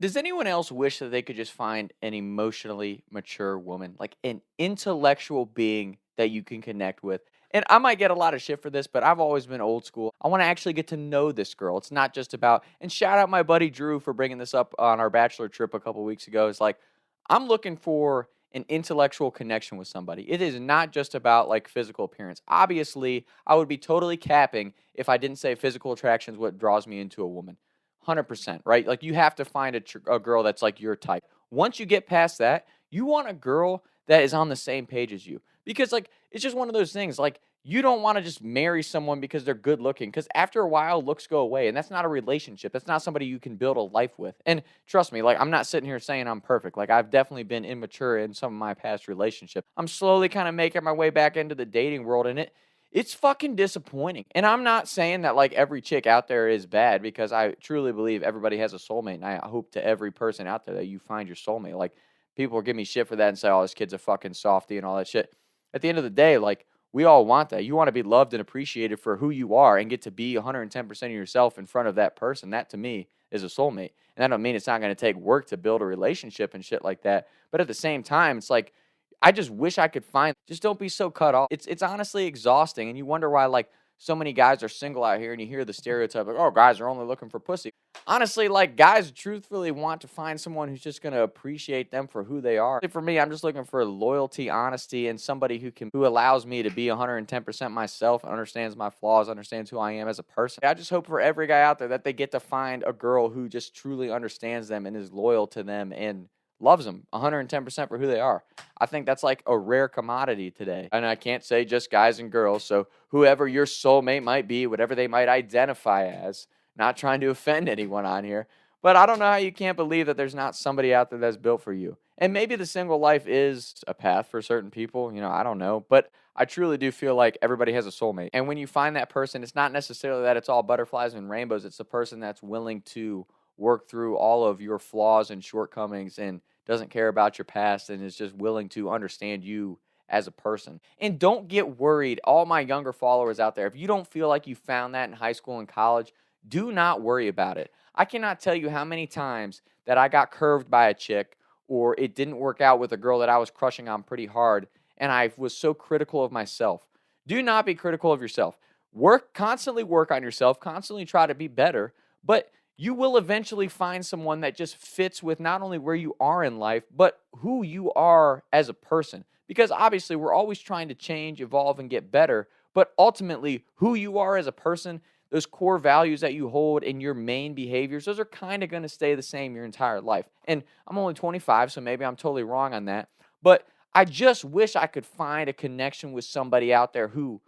Does anyone else wish that they could just find an emotionally mature woman, like an intellectual being that you can connect with? And I might get a lot of shit for this, but I've always been old school. I want to actually get to know this girl. It's not just about, and shout out my buddy Drew for bringing this up on our bachelor trip a couple weeks ago. It's like, I'm looking for an intellectual connection with somebody. It is not just about like physical appearance. Obviously, I would be totally capping if I didn't say physical attraction is what draws me into a woman. 100%, right? Like you have to find a girl that's like your type. Once you get past that, you want a girl that is on the same page as you. Because like it's just one of those things like you don't want to just marry someone because they're good looking because after a while looks go away and that's not a relationship. That's not somebody you can build a life with. And trust me, like I'm not sitting here saying I'm perfect. Like I've definitely been immature in some of my past relationships. I'm slowly kind of making my way back into the dating world and it's fucking disappointing. And I'm not saying that like every chick out there is bad because I truly believe everybody has a soulmate. And I hope to every person out there that you find your soulmate. Like people will give me shit for that and say, oh, this kid's a fucking softie and all that shit. At the end of the day, like we all want that. You want to be loved and appreciated for who you are and get to be 110% of yourself in front of that person. That to me is a soulmate. And I don't mean it's not going to take work to build a relationship and shit like that. But at the same time, it's like I just wish I could find just don't be so cut off. It's honestly exhausting and you wonder why like so many guys are single out here and you hear the stereotype like, oh, guys are only looking for pussy. Honestly, like guys truthfully want to find someone who's just going to appreciate them for who they are. For me, I'm just looking for loyalty, honesty, and somebody who allows me to be 110% myself, understands my flaws, understands who I am as a person. I just hope for every guy out there that they get to find a girl who just truly understands them and is loyal to them and loves them 110% for who they are. I think that's like a rare commodity today. And I can't say just guys and girls. So whoever your soulmate might be, whatever they might identify as, not trying to offend anyone on here, but I don't know how you can't believe that there's not somebody out there that's built for you. And maybe the single life is a path for certain people, I don't know, but I truly do feel like everybody has a soulmate. And when you find that person, it's not necessarily that it's all butterflies and rainbows. It's the person that's willing to work through all of your flaws and shortcomings and doesn't care about your past and is just willing to understand you as a person. And don't get worried, all my younger followers out there, if you don't feel like you found that in high school and college, do not worry about it. I cannot tell you how many times that I got curved by a chick or it didn't work out with a girl that I was crushing on pretty hard and I was so critical of myself. Do not be critical of yourself. Constantly work on yourself, constantly try to be better, but you will eventually find someone that just fits with not only where you are in life, but who you are as a person. Because obviously, we're always trying to change, evolve, and get better. But ultimately, who you are as a person, those core values that you hold in your main behaviors, those are kind of going to stay the same your entire life. And I'm only 25, so maybe I'm totally wrong on that. But I just wish I could find a connection with somebody out there who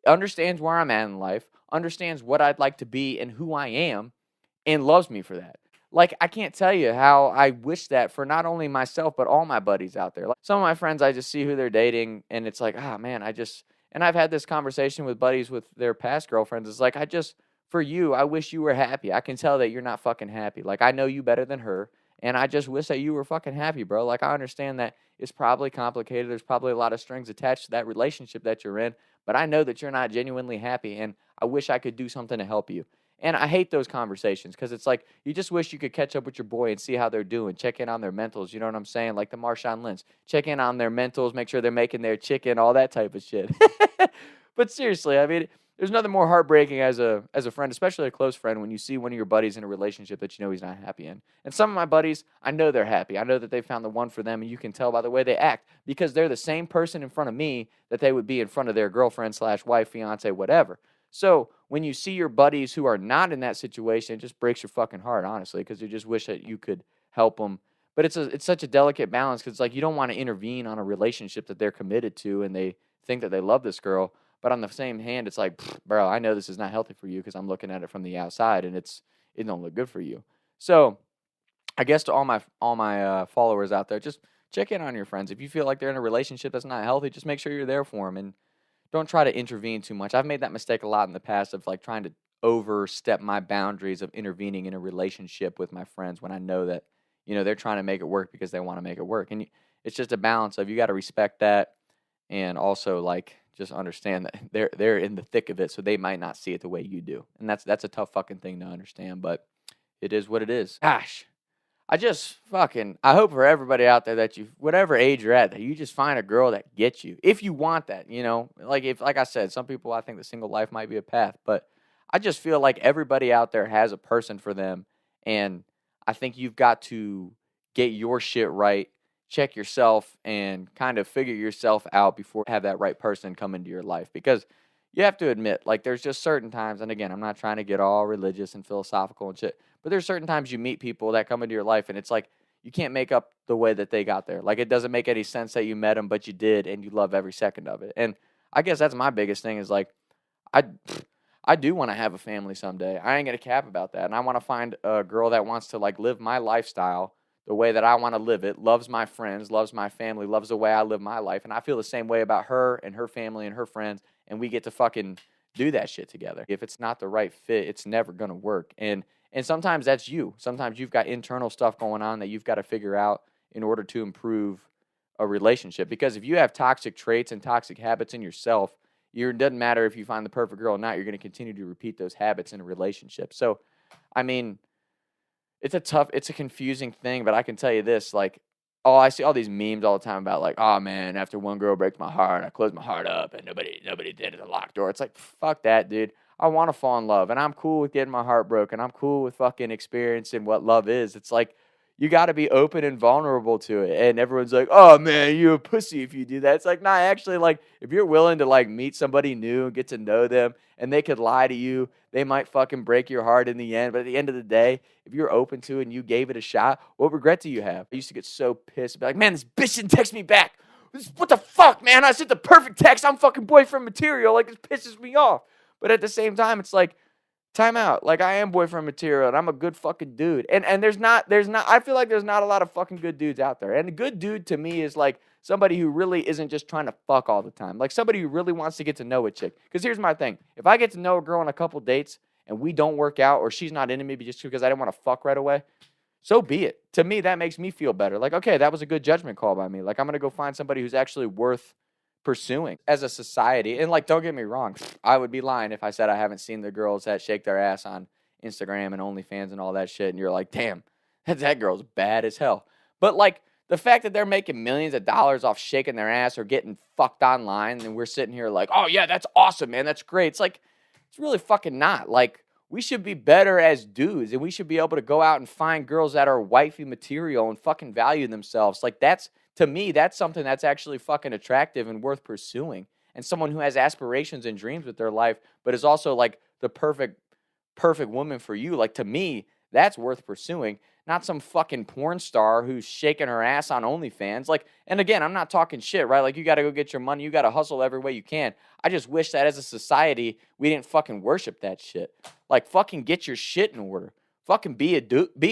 understands where I'm at in life, understands what I'd like to be and who I am, and loves me for that. Like, I can't tell you how I wish that for not only myself, but all my buddies out there. Like, some of my friends, I just see who they're dating, and it's like, ah, man, and I've had this conversation with buddies with their past girlfriends. It's like, for you, I wish you were happy. I can tell that you're not fucking happy. Like, I know you better than her, and I just wish that you were fucking happy, bro. Like, I understand that it's probably complicated. There's probably a lot of strings attached to that relationship that you're in, but I know that you're not genuinely happy, and I wish I could do something to help you. And I hate those conversations because it's like you just wish you could catch up with your boy and see how they're doing, check in on their mentals. You know what I'm saying? Like the Marshawn Lynch, check in on their mentals, make sure they're making their chicken, all that type of shit. But seriously, I mean, there's nothing more heartbreaking as a friend, especially a close friend, when you see one of your buddies in a relationship that you know he's not happy in. And some of my buddies, I know they're happy. I know that they found the one for them, and you can tell by the way they act because they're the same person in front of me that they would be in front of their girlfriend slash wife, fiance, whatever. So when you see your buddies who are not in that situation, it just breaks your fucking heart, honestly, because you just wish that you could help them. But it's such a delicate balance because it's like you don't want to intervene on a relationship that they're committed to and they think that they love this girl. But on the same hand, it's like, bro, I know this is not healthy for you because I'm looking at it from the outside and it don't look good for you. So I guess to all my followers out there, just check in on your friends. If you feel like they're in a relationship that's not healthy, just make sure you're there for them and don't try to intervene too much. I've made that mistake a lot in the past of like trying to overstep my boundaries of intervening in a relationship with my friends when I know that, they're trying to make it work because they want to make it work. And it's just a balance of you got to respect that and also like just understand that they're in the thick of it, so they might not see it the way you do. And that's a tough fucking thing to understand, but it is what it is. Gosh, I hope for everybody out there that whatever age you're at, that you just find a girl that gets you. If you want that, like I said, some people, I think the single life might be a path, but I just feel like everybody out there has a person for them. And I think you've got to get your shit right, check yourself, and kind of figure yourself out before you have that right person come into your life. Because you have to admit, like, there's just certain times, and again, I'm not trying to get all religious and philosophical and shit, but there's certain times you meet people that come into your life, and it's like you can't make up the way that they got there. Like, it doesn't make any sense that you met them, but you did, and you love every second of it. And I guess that's my biggest thing is like, I I do want to have a family someday. I ain't gonna cap about that, and I want to find a girl that wants to like live my lifestyle the way that I want to live it. Loves my friends, loves my family, loves the way I live my life, and I feel the same way about her and her family and her friends. And we get to fucking do that shit together. If it's not the right fit, it's never gonna work. And sometimes that's you. Sometimes you've got internal stuff going on that you've got to figure out in order to improve a relationship. Because if you have toxic traits and toxic habits in yourself, it doesn't matter if you find the perfect girl or not, you're going to continue to repeat those habits in a relationship. So, I mean, it's a confusing thing, but I can tell you this, like, I see all these memes all the time about like, oh man, after one girl breaks my heart, I close my heart up and nobody did it, a locked door. It's like, fuck that, dude. I want to fall in love, and I'm cool with getting my heart broken. I'm cool with fucking experiencing what love is. It's like, you got to be open and vulnerable to it. And everyone's like, oh man, you're a pussy if you do that. It's like, nah, actually, like, if you're willing to like meet somebody new and get to know them, and they could lie to you, they might fucking break your heart in the end. But at the end of the day, if you're open to it and you gave it a shot, what regret do you have? I used to get so pissed, be like, man, this bitch didn't text me back. What the fuck, man? I sent the perfect text. I'm fucking boyfriend material. Like, this pisses me off. But at the same time, it's like, time out. Like, I am boyfriend material, and I'm a good fucking dude. And there's not. I feel like there's not a lot of fucking good dudes out there. And a good dude to me is like somebody who really isn't just trying to fuck all the time. Like somebody who really wants to get to know a chick. Because here's my thing: if I get to know a girl on a couple dates and we don't work out, or she's not into me just because I didn't want to fuck right away, so be it. To me, that makes me feel better. Like, okay, that was a good judgment call by me. Like, I'm gonna go find somebody who's actually worth pursuing as a society. And like, don't get me wrong, I would be lying if I said I haven't seen the girls that shake their ass on Instagram and OnlyFans and all that shit, and you're like, damn, that girl's bad as hell. But like, the fact that they're making millions of dollars off shaking their ass or getting fucked online, and we're sitting here like, oh yeah, that's awesome, man, that's great. It's like, it's really fucking not. Like, we should be better as dudes, and we should be able to go out and find girls that are wifey material and fucking value themselves. Like, to me, that's something that's actually fucking attractive and worth pursuing. And someone who has aspirations and dreams with their life, but is also like the perfect woman for you. Like, to me, that's worth pursuing. Not some fucking porn star who's shaking her ass on OnlyFans. Like, and again, I'm not talking shit, right? Like, you got to go get your money. You got to hustle every way you can. I just wish that as a society, we didn't fucking worship that shit. Like, fucking get your shit in order. Fucking be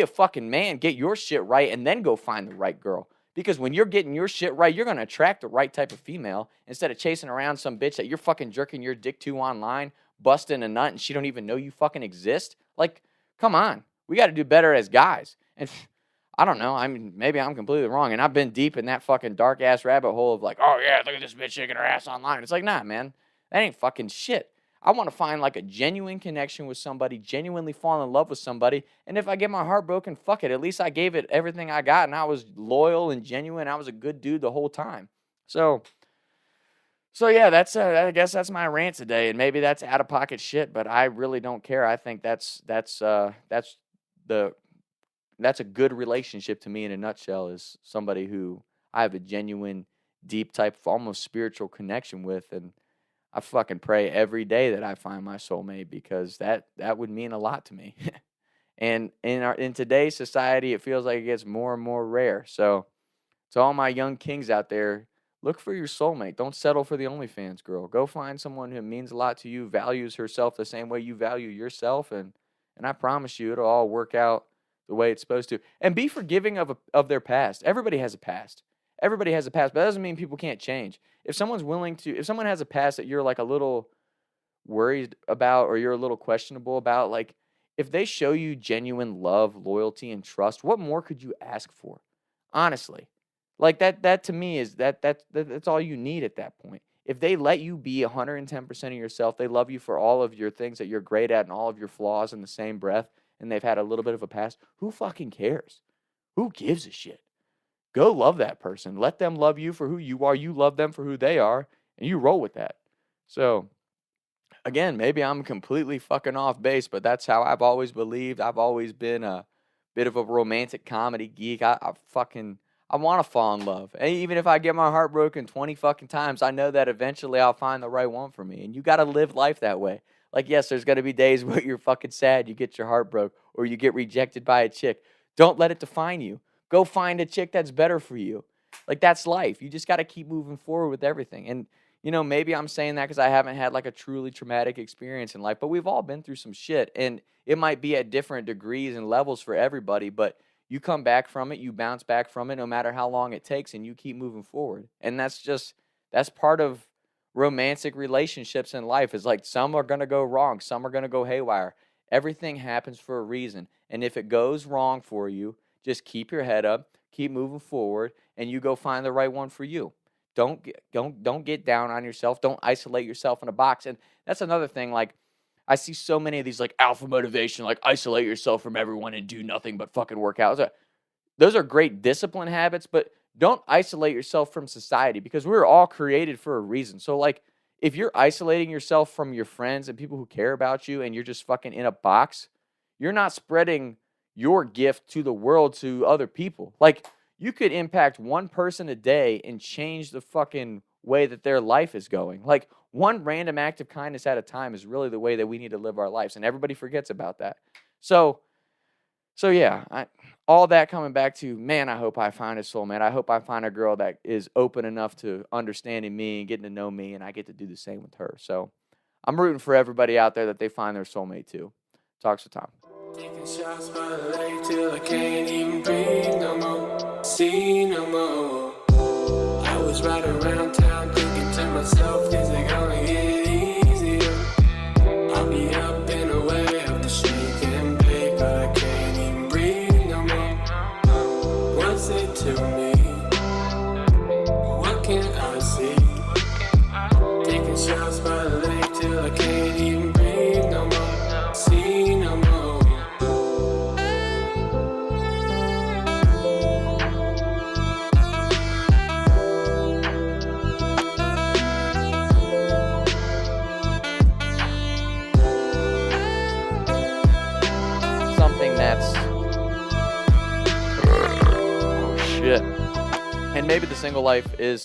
a fucking man. Get your shit right, and then go find the right girl. Because when you're getting your shit right, you're going to attract the right type of female instead of chasing around some bitch that you're fucking jerking your dick to online, busting a nut, and she don't even know you fucking exist. Like, come on. We got to do better as guys. And I don't know. I mean, maybe I'm completely wrong. And I've been deep in that fucking dark-ass rabbit hole of like, oh, yeah, look at this bitch shaking her ass online. It's like, nah, man. That ain't fucking shit. I want to find like a genuine connection with somebody, genuinely fall in love with somebody. And if I get my heart broken, fuck it. At least I gave it everything I got, and I was loyal and genuine. I was a good dude the whole time. So yeah, I guess that's my rant today. And maybe that's out of pocket shit, but I really don't care. I think that's a good relationship to me in a nutshell, is somebody who I have a genuine, deep type of almost spiritual connection with. And I fucking pray every day that I find my soulmate, because that would mean a lot to me. And in today's society, it feels like it gets more and more rare. So to all my young kings out there, look for your soulmate. Don't settle for the OnlyFans girl. Go find someone who means a lot to you, values herself the same way you value yourself, and I promise you it'll all work out the way it's supposed to. And be forgiving of their past. Everybody has a past. Everybody has a past, but that doesn't mean people can't change. If someone has a past that you're like a little worried about, or you're a little questionable about, like, if they show you genuine love, loyalty, and trust, what more could you ask for? Honestly. Like, that to me is that's all you need at that point. If they let you be 110% of yourself, they love you for all of your things that you're great at and all of your flaws in the same breath, and they've had a little bit of a past, who fucking cares? Who gives a shit? Go love that person. Let them love you for who you are. You love them for who they are, and you roll with that. So, again, maybe I'm completely fucking off base, but that's how I've always believed. I've always been a bit of a romantic comedy geek. I want to fall in love. And even if I get my heart broken 20 fucking times, I know that eventually I'll find the right one for me. And you got to live life that way. Like, yes, there's going to be days where you're fucking sad, you get your heart broke, or you get rejected by a chick. Don't let it define you. Go find a chick that's better for you. Like, that's life. You just got to keep moving forward with everything. And maybe I'm saying that because I haven't had like a truly traumatic experience in life, but we've all been through some shit, and it might be at different degrees and levels for everybody, but you come back from it, you bounce back from it no matter how long it takes, and you keep moving forward. And that's part of romantic relationships in life, is like some are going to go wrong, some are going to go haywire. Everything happens for a reason. And if it goes wrong for you, just keep your head up, keep moving forward, and you go find the right one for you. Don't get down on yourself. Don't isolate yourself in a box. And that's another thing. Like, I see so many of these like alpha motivation, like isolate yourself from everyone and do nothing but fucking work out. Those are great discipline habits, but don't isolate yourself from society, because we were all created for a reason. So like, if you're isolating yourself from your friends and people who care about you, and you're just fucking in a box, you're not spreading your gift to the world, to other people. Like, you could impact one person a day and change the fucking way that their life is going. Like, one random act of kindness at a time is really the way that we need to live our lives, and everybody forgets about that. So yeah, all that coming back to, man, I hope I find a soulmate. I hope I find a girl that is open enough to understanding me and getting to know me, and I get to do the same with her. So I'm rooting for everybody out there that they find their soulmate too. Talks to Tom. Taking shots by the lake till I can't even breathe no more, see no more. I was riding around town thinking to myself, is it gonna get easier? I'll be up and away up the street and bake, but I can't even breathe no more. What's it to me? What can I see? Taking shots by the lake till I can't even breathe no more, see no more. Oh shit. And maybe the single life is